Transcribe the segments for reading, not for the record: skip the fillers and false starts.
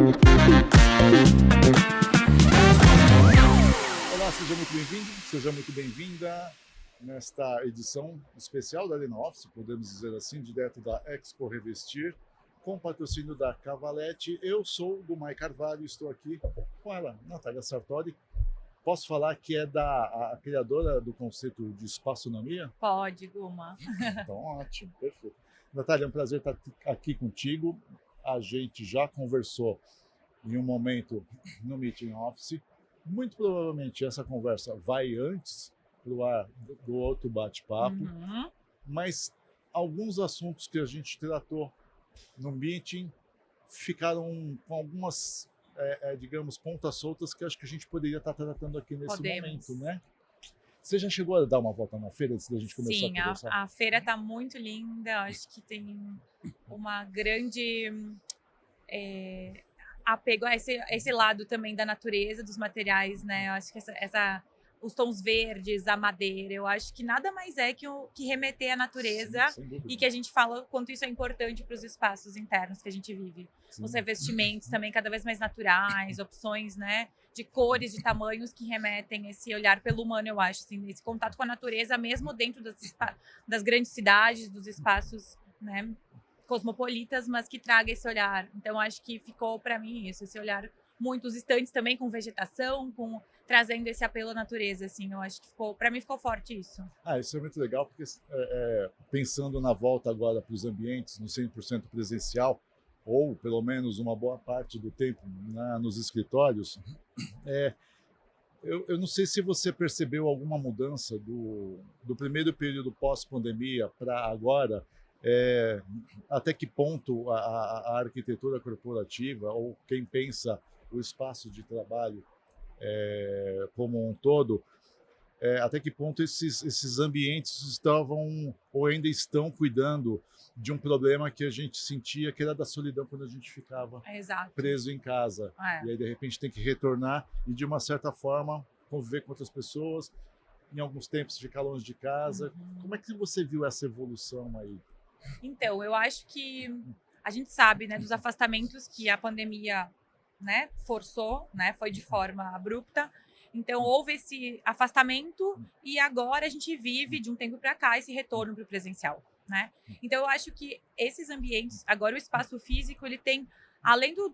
Olá, seja muito bem-vindo, seja muito bem-vinda nesta edição especial da Arena Office, podemos dizer assim, direto da Expo Revestir, com patrocínio da Cavalete. Eu sou o Gumai Carvalho, estou aqui com ela, Natália Sartori. Posso falar que é a criadora do conceito de espaçonomia? Pode, Guma. Então, ótimo, perfeito. Natália, é um prazer estar aqui contigo. A gente já conversou em um momento no Meeting Office. Muito provavelmente essa conversa vai antes pro ar do outro bate-papo, mas alguns assuntos que a gente tratou no meeting ficaram com algumas, digamos, pontas soltas que acho que a gente poderia estar tratando aqui nesse momento, né? Você já chegou a dar uma volta na feira antes da gente começar a conversar? Sim, a feira está muito linda, acho que tem uma grande apego a esse lado também da natureza, dos materiais, né? Eu acho que os tons verdes, a madeira, eu acho que nada mais é que remeter à natureza. Sim, e que a gente fala o quanto isso é importante para os espaços internos que a gente vive. Sim. Os revestimentos também cada vez mais naturais, opções, né, de cores, de tamanhos que remetem esse olhar pelo humano, eu acho, assim, esse contato com a natureza, mesmo dentro das grandes cidades, dos espaços, né, cosmopolitas, mas que traga esse olhar. Então, acho que ficou para mim isso, esse olhar muito, os estandes também com vegetação, trazendo esse apelo à natureza, assim, eu acho que para mim ficou forte isso. Isso é muito legal, porque pensando na volta agora para os ambientes, no 100% presencial, ou pelo menos uma boa parte do tempo nos escritórios, eu não sei se você percebeu alguma mudança do primeiro período pós-pandemia para agora, até que ponto a arquitetura corporativa, ou quem pensa o espaço de trabalho como um todo, até que ponto esses ambientes estavam ou ainda estão cuidando de um problema que a gente sentia, que era da solidão quando a gente ficava preso em casa. E aí, de repente, tem que retornar e, de uma certa forma, conviver com outras pessoas, em alguns tempos ficar longe de casa. Como é que você viu essa evolução aí? Então, eu acho que a gente sabe, né, dos afastamentos que a pandemia, né, forçou, né, foi de forma abrupta. Então, houve esse afastamento e agora a gente vive, de um tempo para cá, esse retorno para o presencial, né? Então, eu acho que esses ambientes, agora o espaço físico, ele tem, além do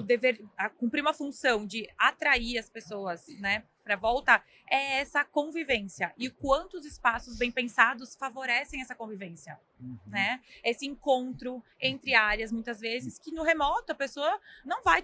dever, cumprir uma função de atrair as pessoas, né, para voltar, é essa convivência. E o quanto os espaços bem pensados favorecem essa convivência, né? Esse encontro entre áreas, muitas vezes, que no remoto a pessoa não vai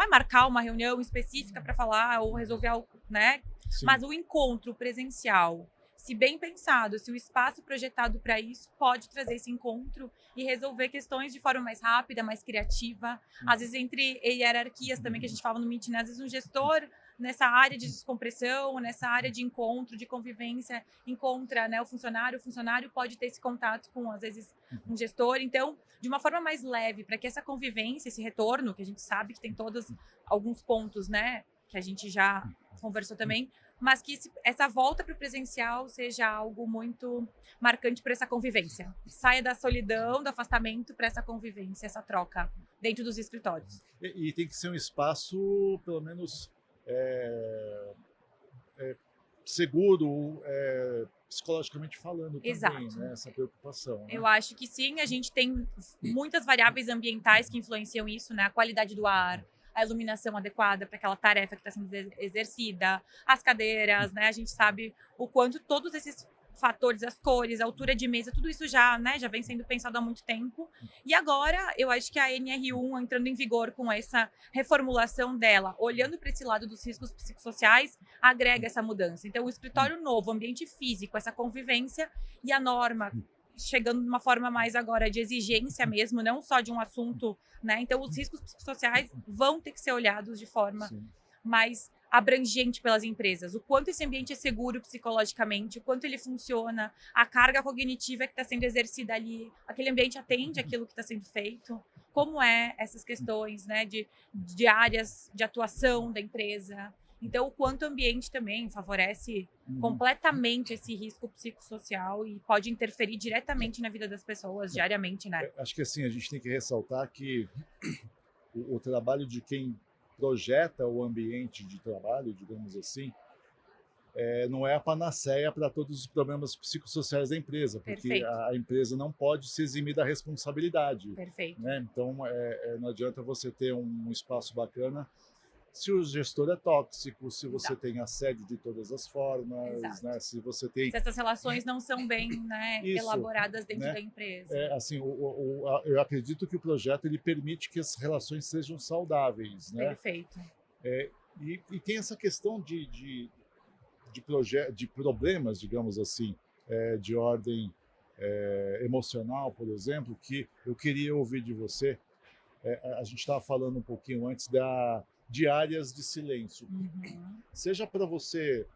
marcar uma reunião específica para falar ou resolver algo, né? Sim. Mas o encontro presencial, se bem pensado, se o espaço projetado para isso, pode trazer esse encontro e resolver questões de forma mais rápida, mais criativa. Às vezes entre hierarquias também, que a gente fala no meeting, né? Às vezes um gestor nessa área de descompressão, nessa área de encontro, de convivência, encontra, né, o funcionário pode ter esse contato com, às vezes, um gestor. Então, de uma forma mais leve, para que essa convivência, esse retorno, que a gente sabe que tem alguns pontos, né, que a gente já conversou também, mas que essa volta para o presencial seja algo muito marcante para essa convivência. Saia da solidão, do afastamento para essa convivência, essa troca dentro dos escritórios. E tem que ser um espaço, pelo menos, seguro, psicologicamente falando também. Exato. Né? Essa preocupação. Né? Eu acho que sim, a gente tem muitas variáveis ambientais que influenciam isso, né? A qualidade do ar, a iluminação adequada para aquela tarefa que está sendo exercida, as cadeiras, né? A gente sabe o quanto todos esses fatores, as cores, a altura de mesa, tudo isso já vem sendo pensado há muito tempo. E agora, eu acho que a NR1 entrando em vigor com essa reformulação dela, olhando para esse lado dos riscos psicossociais, agrega essa mudança. Então, o escritório novo, o ambiente físico, essa convivência e a norma chegando de uma forma mais agora de exigência mesmo, não só de um assunto, né? Então, os riscos psicossociais vão ter que ser olhados de forma mais abrangente pelas empresas. O quanto esse ambiente é seguro psicologicamente, o quanto ele funciona, a carga cognitiva que está sendo exercida ali, aquele ambiente atende aquilo que está sendo feito, como essas questões, né, de áreas de atuação da empresa. Então, o quanto o ambiente também favorece completamente esse risco psicossocial e pode interferir diretamente na vida das pessoas, diariamente, né? Acho que assim, a gente tem que ressaltar que o trabalho de quem projeta o ambiente de trabalho, digamos assim, não é a panaceia para todos os problemas psicossociais da empresa, porque Perfeito. a empresa não pode se eximir da responsabilidade. Perfeito. Né? Então, não adianta você ter um espaço bacana se o gestor é tóxico, se você Exato. tem assédio de todas as formas, Exato. né? Se você tem... Se essas relações não são bem, né, Isso, elaboradas dentro né? da empresa. Assim, eu acredito que o projeto ele permite que as relações sejam saudáveis, né? Perfeito. E tem essa questão de problemas, digamos assim, de ordem emocional, por exemplo, que eu queria ouvir de você. A gente estava falando um pouquinho antes de áreas de silêncio. Uhum. Seja para você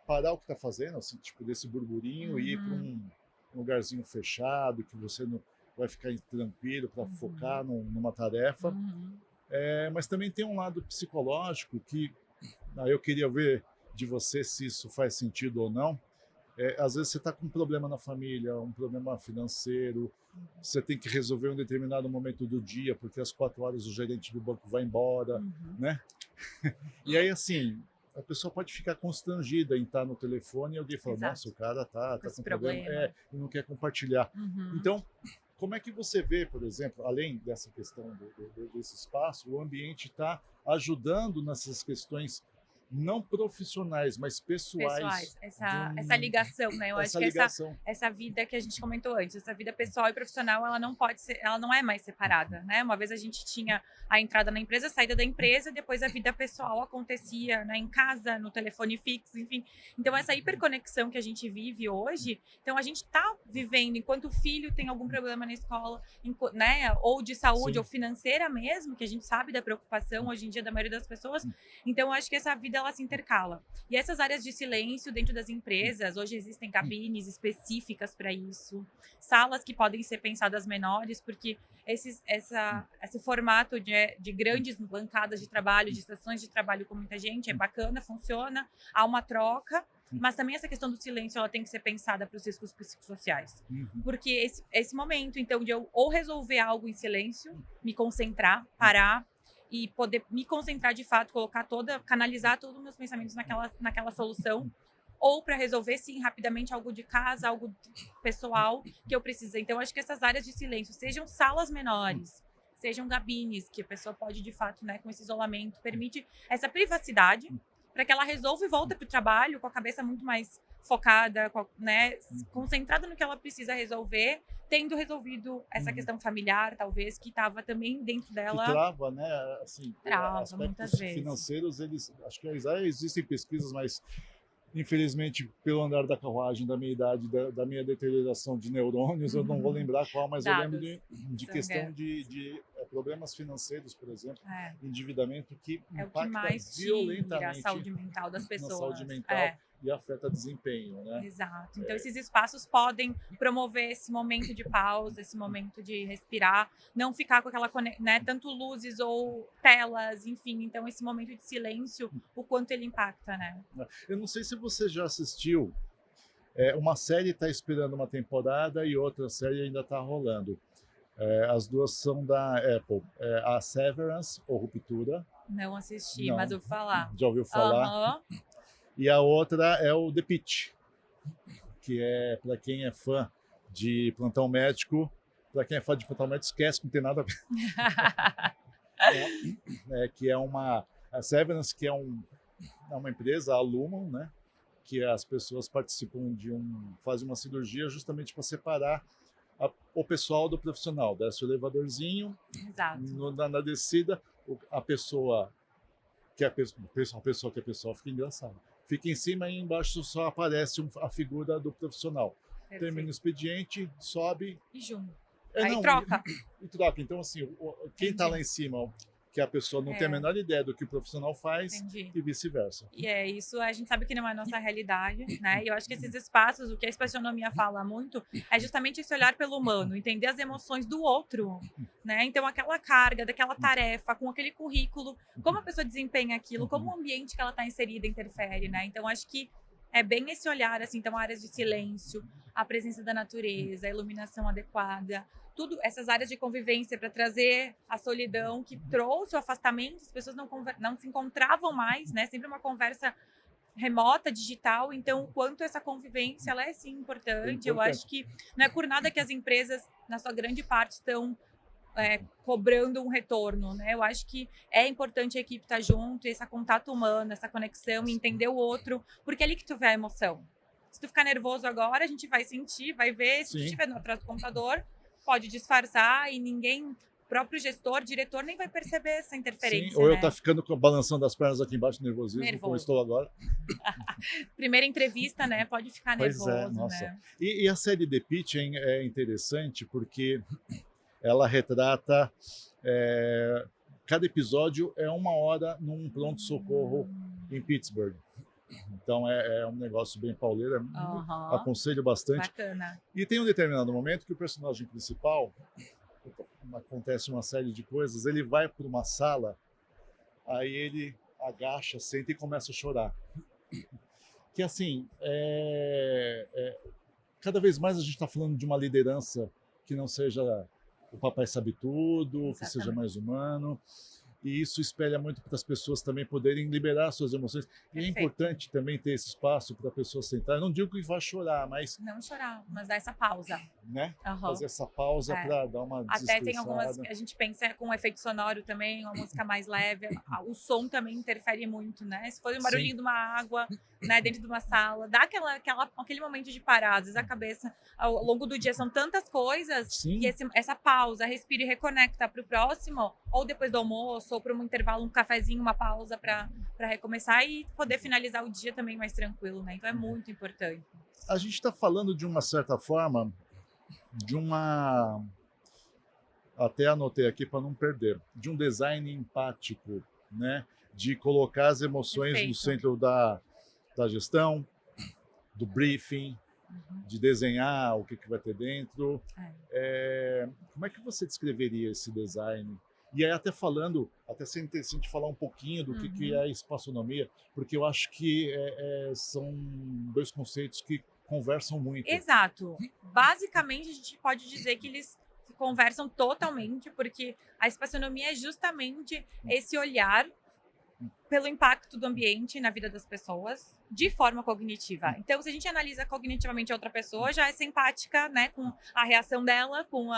parar o que está fazendo, assim, tipo desse burburinho, e ir para um lugarzinho fechado, que você não vai ficar tranquilo para focar numa tarefa. Mas também tem um lado psicológico que eu queria ver de você se isso faz sentido ou não. Às vezes você está com um problema na família, um problema financeiro, você tem que resolver um determinado momento do dia, porque às 4 horas o gerente do banco vai embora, né? E aí, assim, a pessoa pode ficar constrangida em estar no telefone e alguém fala, Exato. nossa, o cara tá com problema. e não quer compartilhar. Então, como é que você vê, por exemplo, além dessa questão desse espaço, o ambiente está ajudando nessas questões não profissionais, mas pessoais. Essa ligação, né? Eu acho que essa vida que a gente comentou antes, essa vida pessoal e profissional, ela não pode ser, ela não é mais separada, né? Uma vez a gente tinha a entrada na empresa, a saída da empresa, depois a vida pessoal acontecia, né, em casa, no telefone fixo, enfim. Então essa hiperconexão que a gente vive hoje, então a gente está vivendo enquanto o filho tem algum problema na escola, né, ou de saúde, Sim. ou financeira mesmo, que a gente sabe da preocupação hoje em dia da maioria das pessoas. Então eu acho que essa vida ela se intercala. E essas áreas de silêncio dentro das empresas, hoje existem cabines específicas para isso, salas que podem ser pensadas menores, porque esse formato de grandes bancadas de trabalho, de estações de trabalho com muita gente, é bacana, funciona, há uma troca, mas também essa questão do silêncio ela tem que ser pensada para os riscos psicossociais. Porque esse momento, então, de eu ou resolver algo em silêncio, me concentrar, parar, e poder me concentrar de fato, canalizar todos os meus pensamentos naquela solução, ou para resolver, sim, rapidamente algo de casa, algo pessoal que eu preciso. Então, acho que essas áreas de silêncio, sejam salas menores, sejam gabines, que a pessoa pode, de fato, né, com esse isolamento, permite essa privacidade, para que ela resolva e volta para o trabalho com a cabeça muito mais focada, né, concentrada no que ela precisa resolver, tendo resolvido essa questão familiar, talvez, que estava também dentro dela. Que trava, né? Assim, trava, muitas vezes. Financeiros, acho que existem pesquisas, mas infelizmente, pelo andar da carruagem da minha idade, da minha deterioração de neurônios, eu não vou lembrar qual, mas eu lembro de questão de problemas financeiros, por exemplo, endividamento que impacta o que mais violentamente a saúde mental das pessoas. Na saúde mental e afeta desempenho, né? Exato. Então, esses espaços podem promover esse momento de pausa, esse momento de respirar, não ficar com aquela, né, tanto luzes ou telas, enfim. Então, esse momento de silêncio, o quanto ele impacta, né? Eu não sei se você já assistiu, uma série está esperando uma temporada e outra série ainda está rolando. As duas são da Apple. A Severance, ou Ruptura. Não assisti, mas ouvi falar. Já ouviu falar? E a outra é o The Pitt, que é, para quem é fã de Plantão Médico, esquece que não tem nada a ver. Que é a Severance, que é uma empresa, a Lumon, né? Que as pessoas participam fazem uma cirurgia justamente para separar o pessoal do profissional. Desce o elevadorzinho, na descida, a pessoa fica engraçada. Fica em cima e embaixo só aparece a figura do profissional. Perfeito. Termina o expediente, sobe. E junto. Aí troca. E troca. Então, assim, quem está lá em cima, que a pessoa não tem a menor ideia do que o profissional faz, e vice-versa. E isso a gente sabe que não é a nossa realidade, né? E eu acho que esses espaços, o que a espaçonomia fala muito, é justamente esse olhar pelo humano, entender as emoções do outro, né? Então, aquela carga, daquela tarefa, com aquele currículo, como a pessoa desempenha aquilo, como o ambiente que ela está inserida interfere, né? Então, acho que é bem esse olhar, assim, então áreas de silêncio, a presença da natureza, a iluminação adequada, tudo essas áreas de convivência para trazer a solidão que trouxe o afastamento, as pessoas não se encontravam mais, né? Sempre uma conversa remota, digital, então o quanto essa convivência ela é sim importante. Eu acho que não é por nada que as empresas, na sua grande parte, estão cobrando um retorno, né? Eu acho que é importante a equipe estar junto, esse contato humano, essa conexão, entender o outro, porque é ali que tu vê a emoção. Se tu ficar nervoso agora, a gente vai sentir, vai ver, se tu estiver atrás do computador, pode disfarçar e ninguém, próprio gestor, diretor, nem vai perceber essa interferência. Sim, ou eu tá ficando balançando as pernas aqui embaixo, nervosismo, como eu estou agora. Primeira entrevista, né? Pode ficar nervoso, nossa. né? E a série The Pitch é interessante porque ela retrata... cada episódio é 1 hora num pronto-socorro em Pittsburgh. Então é um negócio bem pauleiro, aconselho bastante. Bacana. E tem um determinado momento que o personagem principal... acontece uma série de coisas, ele vai para uma sala, aí ele agacha, senta e começa a chorar. Que assim, cada vez mais a gente está falando de uma liderança que não seja o papai sabe tudo, que seja mais humano, e isso espelha muito para as pessoas também poderem liberar suas emoções. E é importante também ter esse espaço para a pessoa sentar. Eu não digo que vai chorar, mas... Não chorar, mas dar essa pausa. Né? Fazer essa pausa para dar uma desestressada. Até tem algumas... A gente pensa com efeito sonoro também, uma música mais leve. O som também interfere muito, né? Se for um barulhinho de uma água, né, dentro de uma sala, dá aquele momento de parar. Às vezes a cabeça, ao longo do dia, são tantas coisas, e essa pausa, respira e reconecta para o próximo, ou depois do almoço, ou para um intervalo, um cafezinho, uma pausa para recomeçar e poder finalizar o dia também mais tranquilo, né? Então é muito importante. A gente está falando de uma certa forma, até anotei aqui para não perder, de um design empático, né? De colocar as emoções no centro da gestão, do briefing, de desenhar o que vai ter dentro. Como é que você descreveria esse design? E aí até ser interessante falar um pouquinho do que é a espaçonomia, porque eu acho que são 2 conceitos que conversam muito. Exato. Basicamente, a gente pode dizer que eles conversam totalmente, porque a espaçonomia é justamente esse olhar pelo impacto do ambiente na vida das pessoas de forma cognitiva. Então, se a gente analisa cognitivamente a outra pessoa, já é simpática, né, com a reação dela, com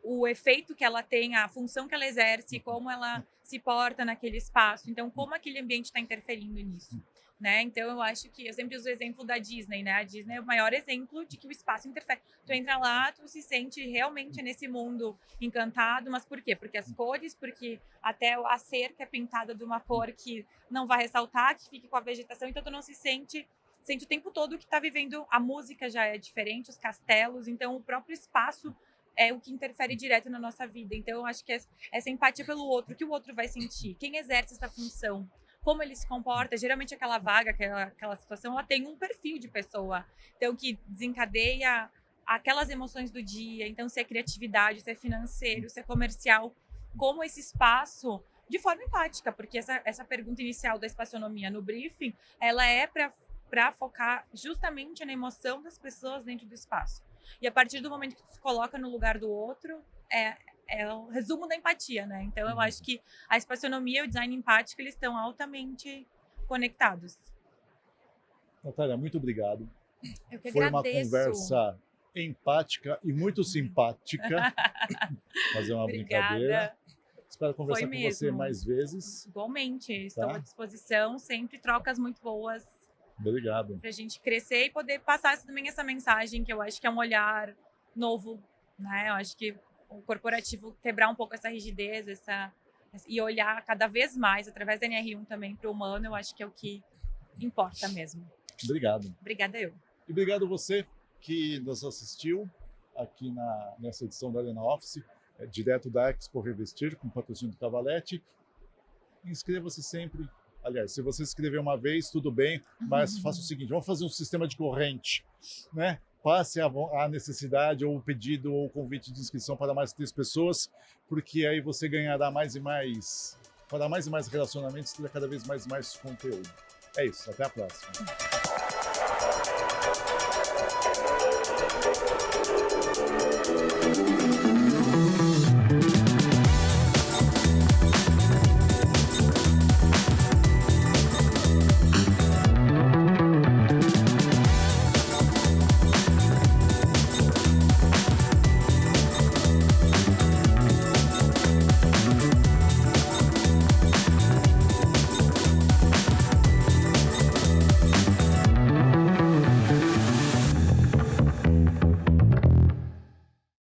o efeito que ela tem, a função que ela exerce, como ela se porta naquele espaço. Então, como aquele ambiente está interferindo nisso. Né? Então, eu acho que eu sempre uso o exemplo da Disney, né? A Disney é o maior exemplo de que o espaço interfere. Tu entra lá, tu se sente realmente nesse mundo encantado, mas por quê? Porque as cores, porque até a cerca é pintada de uma cor que não vai ressaltar, que fique com a vegetação, então tu não se sente o tempo todo que tá vivendo, a música já é diferente, os castelos, então o próprio espaço é o que interfere direto na nossa vida. Então, eu acho que essa empatia pelo outro, o que o outro vai sentir, quem exerce essa função, como ele se comporta, geralmente aquela vaga, aquela situação, ela tem um perfil de pessoa, então que desencadeia aquelas emoções do dia, então se é criatividade, se é financeiro, se é comercial, como esse espaço, de forma empática, porque essa pergunta inicial da espaçonomia no briefing, ela é para focar justamente na emoção das pessoas dentro do espaço. E a partir do momento que tu se coloca no lugar do outro, é o resumo da empatia, né? Então, eu acho que a espaçonomia e o design empático, eles estão altamente conectados. Natália, muito obrigado. Eu que Foi agradeço. Uma conversa empática e muito simpática. Fazer uma brincadeira. Espero conversar com você mais vezes. Igualmente, estou à disposição. Sempre trocas muito boas. Obrigado. Para a gente crescer e poder passar também essa mensagem, que eu acho que é um olhar novo, né? Eu acho que o corporativo quebrar um pouco essa rigidez, e olhar cada vez mais, através da NR1 também, para o humano, eu acho que é o que importa mesmo. Obrigado. Obrigada eu. E obrigado você que nos assistiu aqui nessa edição da Arena Office, direto da Expo Revestir, com patrocínio do Cavalete. Inscreva-se sempre. Aliás, se você se inscrever uma vez, tudo bem, mas faça o seguinte, vamos fazer um sistema de corrente, né? Passe a necessidade ou o pedido ou o convite de inscrição para mais 3 pessoas, porque aí você ganhará mais e mais, fará mais e mais relacionamentos, terá cada vez mais conteúdo. É isso, até a próxima.